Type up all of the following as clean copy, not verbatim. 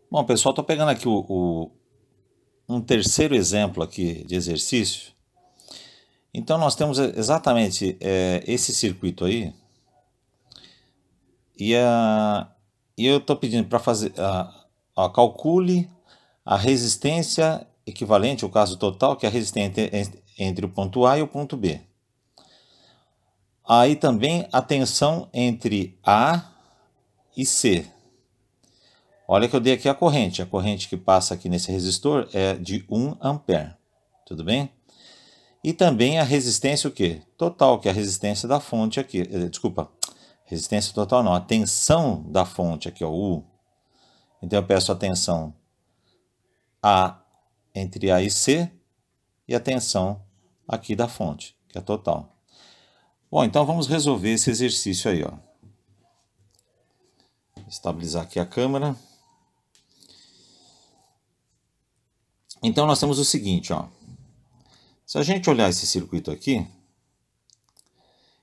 Bom, pessoal, estou pegando aqui um terceiro exemplo aqui de exercício. Então, nós temos exatamente esse circuito aí. E, e eu estou pedindo para fazer, calcule a resistência equivalente, o caso total, que é a resistência entre o ponto A e o ponto B. Aí também a tensão entre A e C. Olha que eu dei aqui a corrente que passa aqui nesse resistor é de 1 ampere, tudo bem? E também a resistência o quê? Total, que é a resistência da fonte aqui, desculpa, resistência total não, a tensão da fonte aqui, ó, U. Então eu peço a tensão A entre A e C e a tensão aqui da fonte, que é total. Bom, então vamos resolver esse exercício aí, ó. Estabilizar aqui a câmera. Então nós temos o seguinte, ó. Se a gente olhar esse circuito aqui,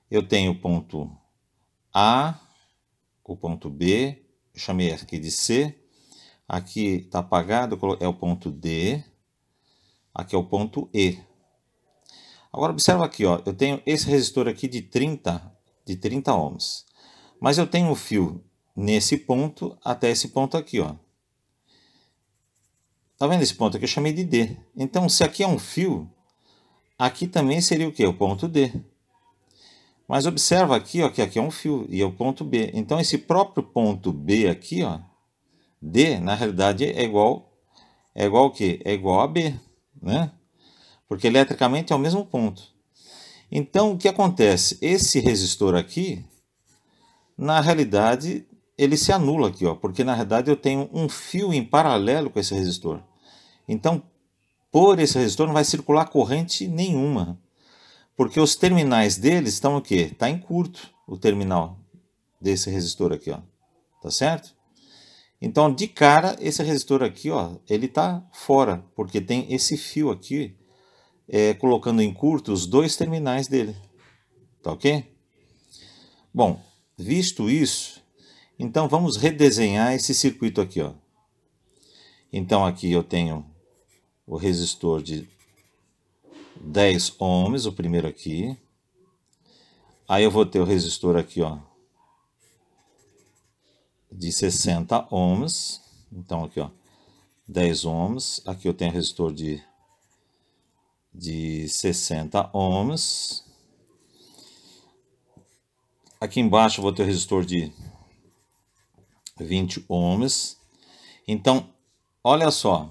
eu tenho o ponto A, o ponto B, eu chamei aqui de C, aqui está apagado, é o ponto D, aqui é o ponto E. Agora observa aqui, ó, eu tenho esse resistor aqui de 30 ohms, mas eu tenho um fio nesse ponto até esse ponto aqui, ó. Tá vendo esse ponto aqui? Eu chamei de D. Então, se aqui é um fio, aqui também seria o quê? O ponto D. Mas observa aqui, ó, que aqui é um fio e é o ponto B. Então, esse próprio ponto B aqui, ó, D, na realidade, é igual ao quê? É igual a B, né? Porque eletricamente é o mesmo ponto. Então, o que acontece? Esse resistor aqui, na realidade, ele se anula aqui, ó, porque na realidade eu tenho um fio em paralelo com esse resistor. Então, por esse resistor não vai circular corrente nenhuma, porque os terminais dele estão o quê? Está em curto o terminal desse resistor aqui, ó. Tá certo? Então, de cara, esse resistor aqui, ó, ele está fora, porque tem esse fio aqui, colocando em curto os dois terminais dele. Tá ok? Bom, visto isso, então vamos redesenhar esse circuito aqui, ó. Então aqui eu tenho o resistor de 10 ohms, o primeiro aqui. Aí eu vou ter o resistor aqui, ó, de 60 ohms. Então aqui, ó, 10 ohms. Aqui eu tenho o resistor de 60 ohms. Aqui embaixo eu vou ter o resistor de 20 ohms. Então, olha só.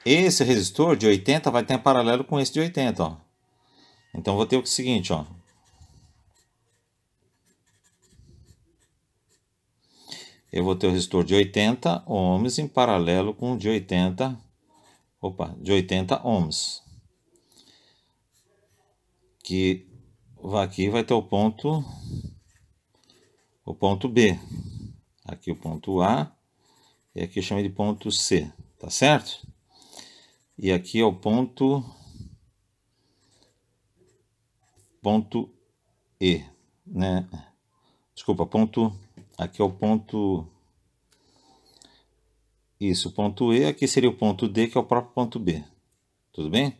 Esse resistor de 80 vai ter em paralelo com esse de 80, ó. Então, vou ter o seguinte, ó. Eu vou ter o resistor de 80 ohms em paralelo com o de 80 ohms. Que aqui vai ter o ponto B. Aqui o ponto A. E aqui eu chamei de ponto C. Tá certo? E aqui é o ponto E, né? Desculpa, aqui é o ponto, isso, o ponto E, aqui seria o ponto D, que é o próprio ponto B, tudo bem?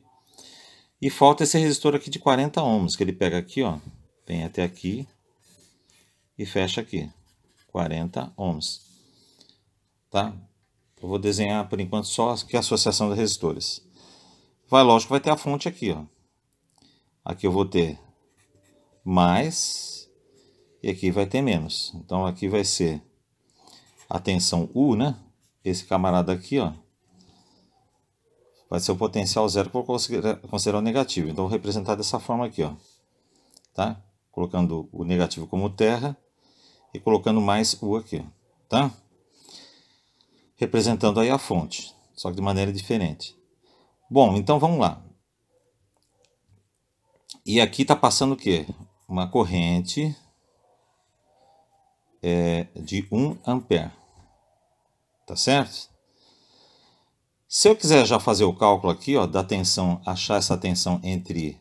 E falta esse resistor aqui de 40 ohms, que ele pega aqui, ó, vem até aqui e fecha aqui, 40 ohms, tá? Eu vou desenhar por enquanto só aqui a associação de resistores. Lógico, vai ter a fonte aqui, ó. Aqui eu vou ter mais e aqui vai ter menos. Então aqui vai ser a tensão U, né? Esse camarada aqui, ó, vai ser o potencial zero que eu vou considerar o negativo. Então, vou representar dessa forma aqui, ó, tá? Colocando o negativo como terra e colocando mais U aqui, tá? Representando aí a fonte, só que de maneira diferente. Bom, então vamos lá. E aqui está passando o quê? Uma corrente de 1 ampere, tá certo? Se eu quiser já fazer o cálculo aqui, ó, da tensão, achar essa tensão entre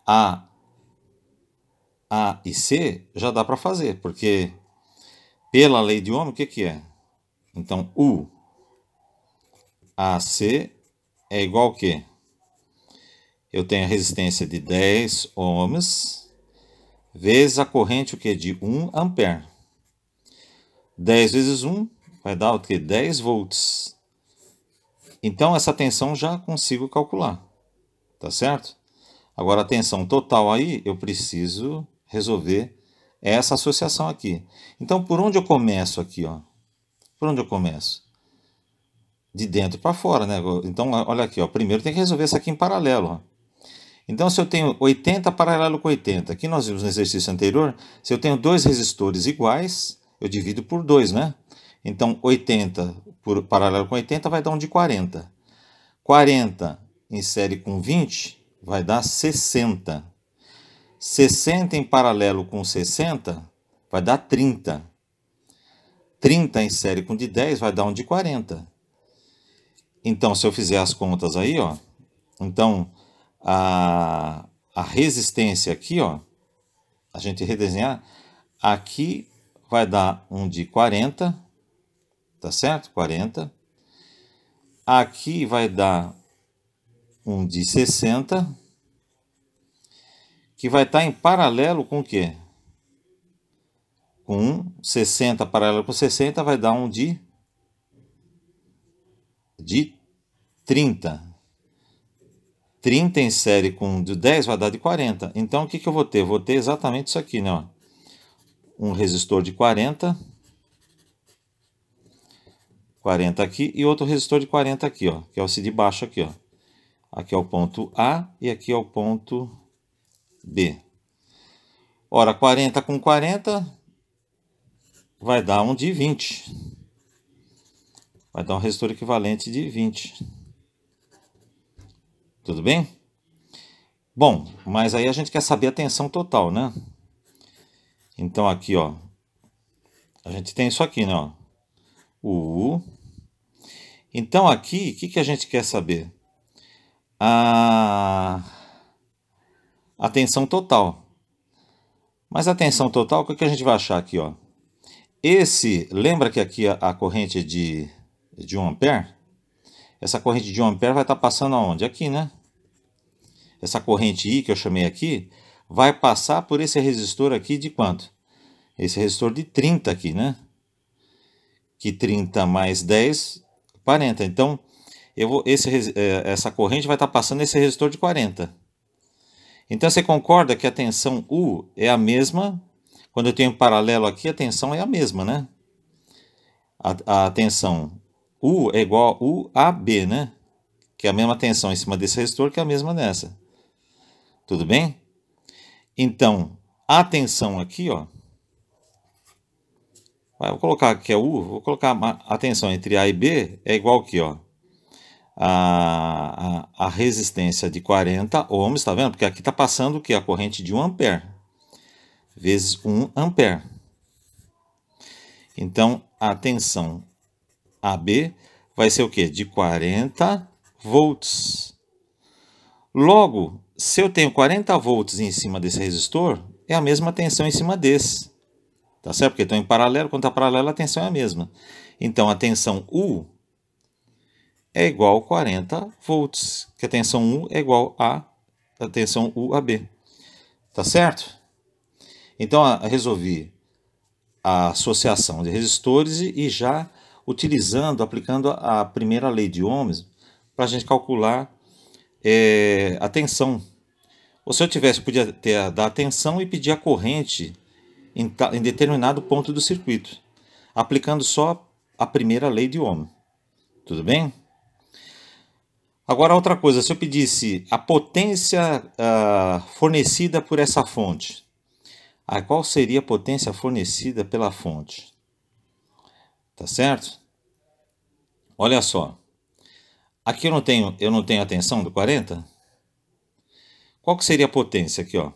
A e C, já dá para fazer, porque pela lei de Ohm, o que é? Então, U AC é igual ao quê? Eu tenho a resistência de 10 ohms vezes a corrente o quê? De 1 ampere. 10 vezes 1 vai dar o quê? 10 volts. Então, essa tensão já consigo calcular. Tá certo? Agora, a tensão total aí, eu preciso resolver essa associação aqui. Então, por onde eu começo aqui, ó? Por onde eu começo? De dentro para fora, né? Então, olha aqui, ó. Primeiro tem que resolver isso aqui em paralelo, ó. Então, se eu tenho 80 paralelo com 80, aqui nós vimos no exercício anterior, se eu tenho dois resistores iguais, eu divido por 2, né? Então, 80 por paralelo com 80 vai dar um de 40. 40 em série com 20 vai dar 60. 60 em paralelo com 60 vai dar 30. 30 em série com de 10 vai dar um de 40. Então, se eu fizer as contas aí, ó, então a resistência aqui, ó, a gente redesenhar, aqui vai dar um de 40, tá certo? 40. Aqui vai dar um de 60, que vai estar em paralelo com o quê? Com 60 paralelo com 60 vai dar um de 30. 30 em série com de 10 vai dar de 40. Então, o que eu vou ter? Vou ter exatamente isso aqui, né? Ó. Um resistor de 40. 40 aqui e outro resistor de 40 aqui, ó. Que é o C de baixo aqui, ó. Aqui é o ponto A e aqui é o ponto B. Ora, 40 com 40 vai dar um de 20. Vai dar um resistor equivalente de 20. Tudo bem? Bom, mas aí a gente quer saber a tensão total, né? Então aqui, ó, a gente tem isso aqui, né? Ó, o U. Então aqui, o que a gente quer saber? A tensão total. Mas a tensão total, o que a gente vai achar aqui, ó? Lembra que aqui a corrente é de 1 ampere? Essa corrente de 1 ampere vai estar passando aonde? Aqui, né? Essa corrente I que eu chamei aqui, vai passar por esse resistor aqui de quanto? Esse resistor de 30 aqui, né? Que 30 mais 10, 40. Então, essa corrente vai estar passando nesse resistor de 40. Então, você concorda que a tensão U é a mesma? Quando eu tenho em paralelo aqui, a tensão é a mesma, né? A tensão U é igual a UAB, né? Que é a mesma tensão em cima desse resistor que é a mesma nessa. Tudo bem? Então, a tensão aqui, ó. Vou colocar aqui a U, vou colocar a tensão entre A e B é igual aqui, ó. A resistência de 40 ohms, tá vendo? Porque aqui está passando o que? A corrente de 1 ampere vezes 1 ampere. Então, a tensão AB vai ser o quê? De 40 volts. Logo, se eu tenho 40 volts em cima desse resistor, é a mesma tensão em cima desse. Tá certo? Porque estão em paralelo, quando está paralelo a tensão é a mesma. Então, a tensão U é igual a 40 volts, que a tensão U é igual a tensão UAB. Tá certo? Então, resolvi a associação de resistores e já aplicando a primeira lei de Ohms para a gente calcular a tensão. Ou se eu tivesse, podia dar a tensão e pedir a corrente em determinado ponto do circuito, aplicando só a primeira lei de Ohm. Tudo bem? Agora, outra coisa, se eu pedisse a potência fornecida por essa fonte, qual seria a potência fornecida pela fonte? Tá certo? Olha só. Aqui eu não tenho a tensão do 40? Qual que seria a potência aqui, ó?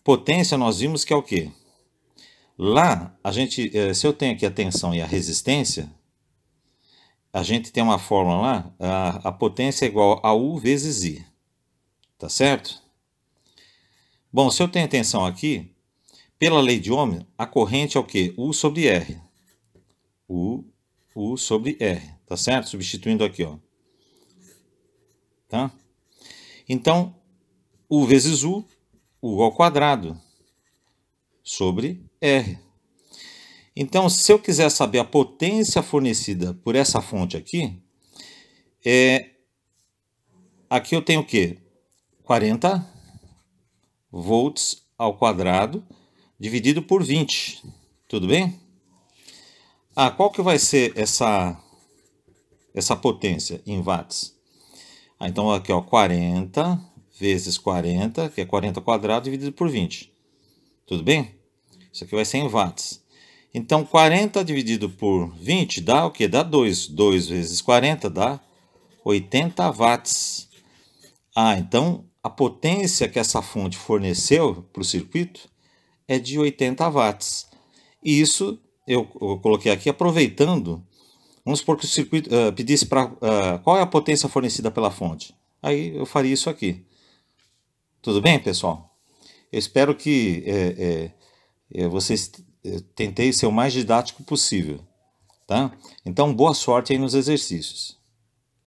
Potência nós vimos que é o quê? Lá, se eu tenho aqui a tensão e a resistência, a gente tem uma fórmula lá, a potência é igual a U vezes I. Tá certo? Bom, se eu tenho a tensão aqui, pela lei de Ohm, a corrente é o quê? U sobre R. U U sobre R, tá certo? Substituindo aqui, ó. Tá? Então, U vezes U ao quadrado, sobre R. Então, se eu quiser saber a potência fornecida por essa fonte aqui, aqui eu tenho o quê? 40 volts ao quadrado dividido por 20, tudo bem? Qual que vai ser essa potência em watts? Então aqui, ó, 40 vezes 40, que é 40 ao quadrado dividido por 20, tudo bem? Isso aqui vai ser em watts. Então 40 dividido por 20 dá o quê? Dá 2. 2 vezes 40 dá 80 watts. Então a potência que essa fonte forneceu para o circuito é de 80 watts. E isso eu coloquei aqui aproveitando. Vamos supor que o circuito pedisse para qual é a potência fornecida pela fonte. Aí eu faria isso aqui. Tudo bem, pessoal? Eu espero que vocês tentem ser o mais didático possível. Tá? Então, boa sorte aí nos exercícios.